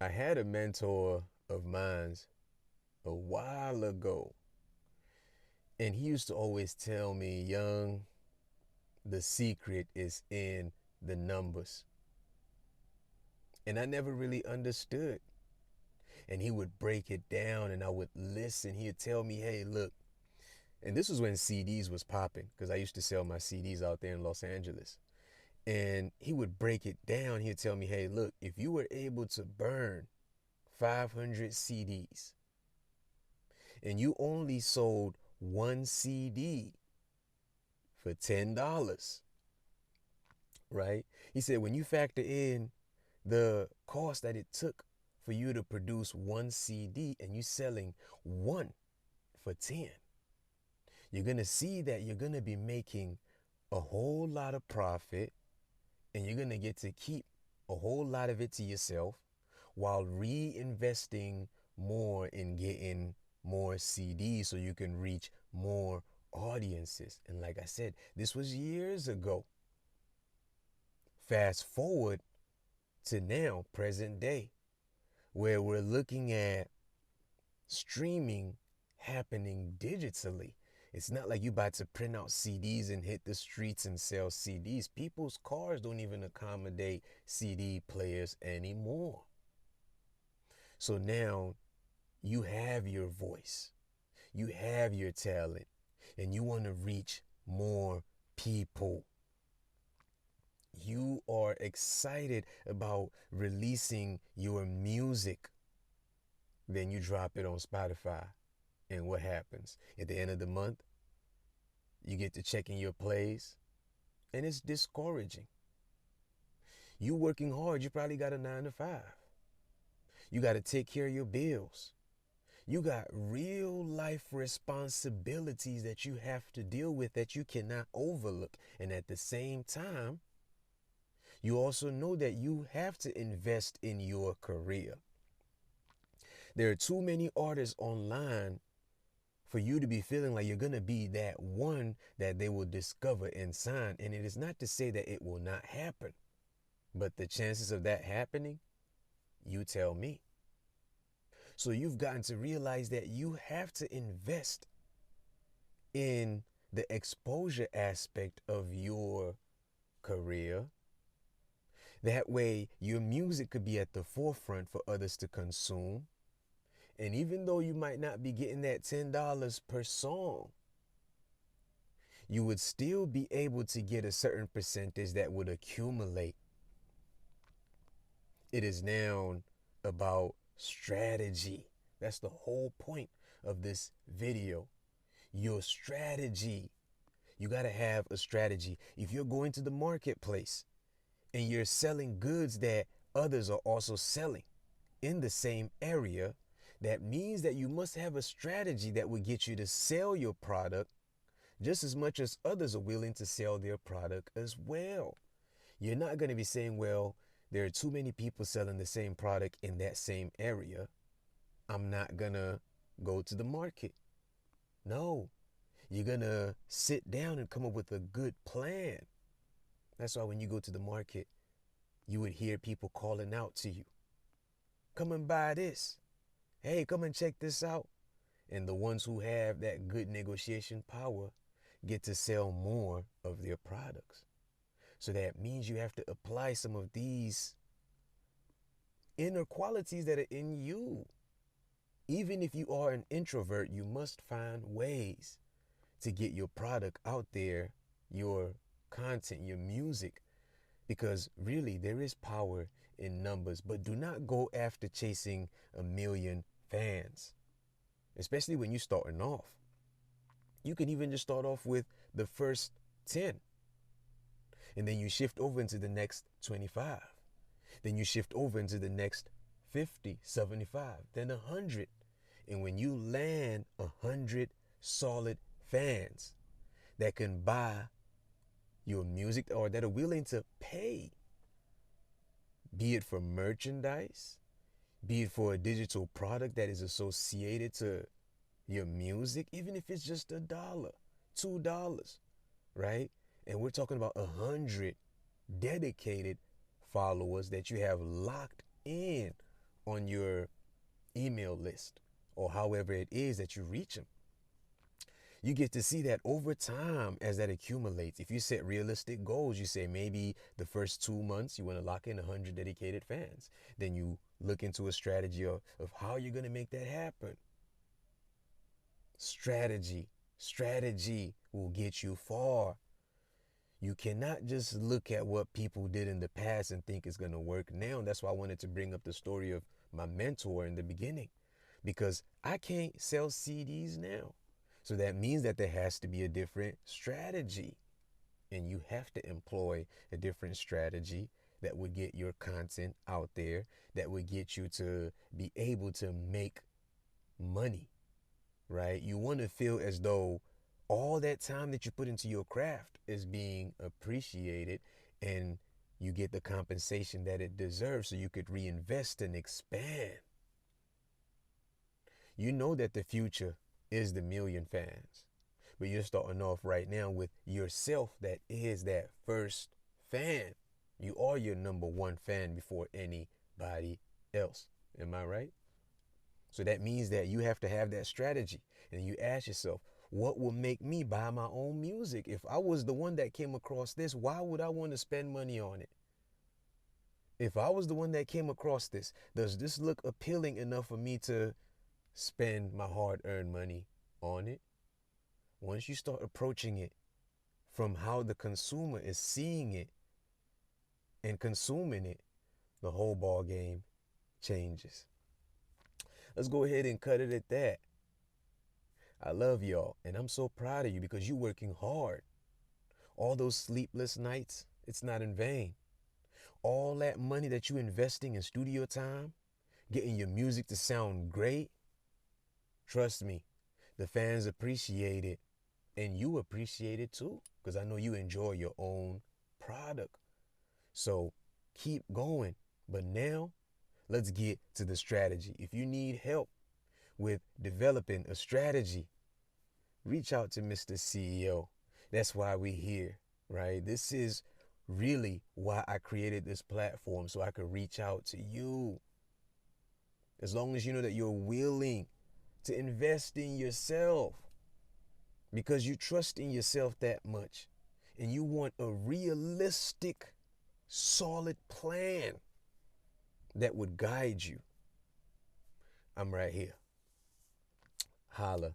I had a mentor of mine a while ago, and he used to always tell me, Young, the secret is in the numbers. And I never really understood. And he would break it down, and I would listen. He'd tell me, hey, look, and this was when CDs was popping, because I used to sell my CDs out there in Los Angeles. And he would break it down. He'd tell me, hey, look, if you were able to burn 500 CDs and you only sold one CD for $10, right? He said, when you factor in the cost that it took for you to produce one CD and you selling one for 10, you're going to see that you're going to be making a whole lot of profit, and you're going to get to keep a whole lot of it to yourself while reinvesting more in getting more CDs so you can reach more audiences. And like I said, this was years ago. Fast forward to now, present day, where we're looking at streaming happening digitally. It's not like you about to print out CDs and hit the streets and sell CDs. People's cars don't even accommodate CD players anymore. So now you have your voice, you have your talent, and you want to reach more people. You are excited about releasing your music. Then you drop it on Spotify. And what happens? At the end of the month, you get to checking your plays, and it's discouraging. You working hard, you probably got a 9 to 5. You got to take care of your bills. You got real life responsibilities that you have to deal with that you cannot overlook. And at the same time, you also know that you have to invest in your career. There are too many artists online for you to be feeling like you're going to be that one that they will discover and sign. And it is not to say that it will not happen, but the chances of that happening, you tell me. So you've gotten to realize that you have to invest in the exposure aspect of your career. That way, your music could be at the forefront for others to consume. And even though you might not be getting that $10 per song, you would still be able to get a certain percentage that would accumulate. It is now about strategy. That's the whole point of this video. Your strategy. You got to have a strategy. If you're going to the marketplace and you're selling goods that others are also selling in the same area, that means that you must have a strategy that will get you to sell your product just as much as others are willing to sell their product as well. You're not going to be saying, well, there are too many people selling the same product in that same area. I'm not going to go to the market. No, you're going to sit down and come up with a good plan. That's why when you go to the market, you would hear people calling out to you. Come and buy this. Hey, come and check this out. And the ones who have that good negotiation power get to sell more of their products. So that means you have to apply some of these inner qualities that are in you. Even if you are an introvert, you must find ways to get your product out there, your content, your music, because really there is power in numbers. But do not go after chasing 1 million fans, especially when you're starting off. You can even just start off with the first 10, and then you shift over into the next 25. Then you shift over into the next 50, 75, then 100. And when you land 100 solid fans that can buy your music or that are willing to pay, be it for merchandise, be it for a digital product that is associated to your music, even if it's just $1, $2, right? And we're talking about 100 dedicated followers that you have locked in on your email list, or however it is that you reach them. You get to see that over time as that accumulates. If you set realistic goals, you say maybe the first 2 months you want to lock in 100 dedicated fans. Then you look into a strategy of how you're going to make that happen. Strategy will get you far. You cannot just look at what people did in the past and think it's going to work now. That's why I wanted to bring up the story of my mentor in the beginning, because I can't sell CDs now. So that means that there has to be a different strategy, and you have to employ a different strategy that would get your content out there, that would get you to be able to make money, right? You want to feel as though all that time that you put into your craft is being appreciated, and you get the compensation that it deserves so you could reinvest and expand. You know that the future is the million fans, but you're starting off right now with yourself that is that first fan. You are your number one fan before anybody else. Am I right? So that means that you have to have that strategy, and you ask yourself, what will make me buy my own music? If I was the one that came across this, why would I want to spend money on it? If I was the one that came across this, does this look appealing enough for me to spend my hard-earned money on it? Once you start approaching it from how the consumer is seeing it and consuming it, the whole ball game changes. Let's go ahead and cut it at that. I love y'all, and I'm so proud of you because you're working hard. All those sleepless nights, it's not in vain. All that money that you're investing in studio time, getting your music to sound great, trust me, the fans appreciate it, and you appreciate it too, because I know you enjoy your own product. So keep going. But now, let's get to the strategy. If you need help with developing a strategy, reach out to Mr. CEO. That's why we're here, right? This is really why I created this platform, so I could reach out to you. As long as you know that you're willing to invest in yourself, because you trust in yourself that much, and you want a realistic, solid plan that would guide you, I'm right here. Holla.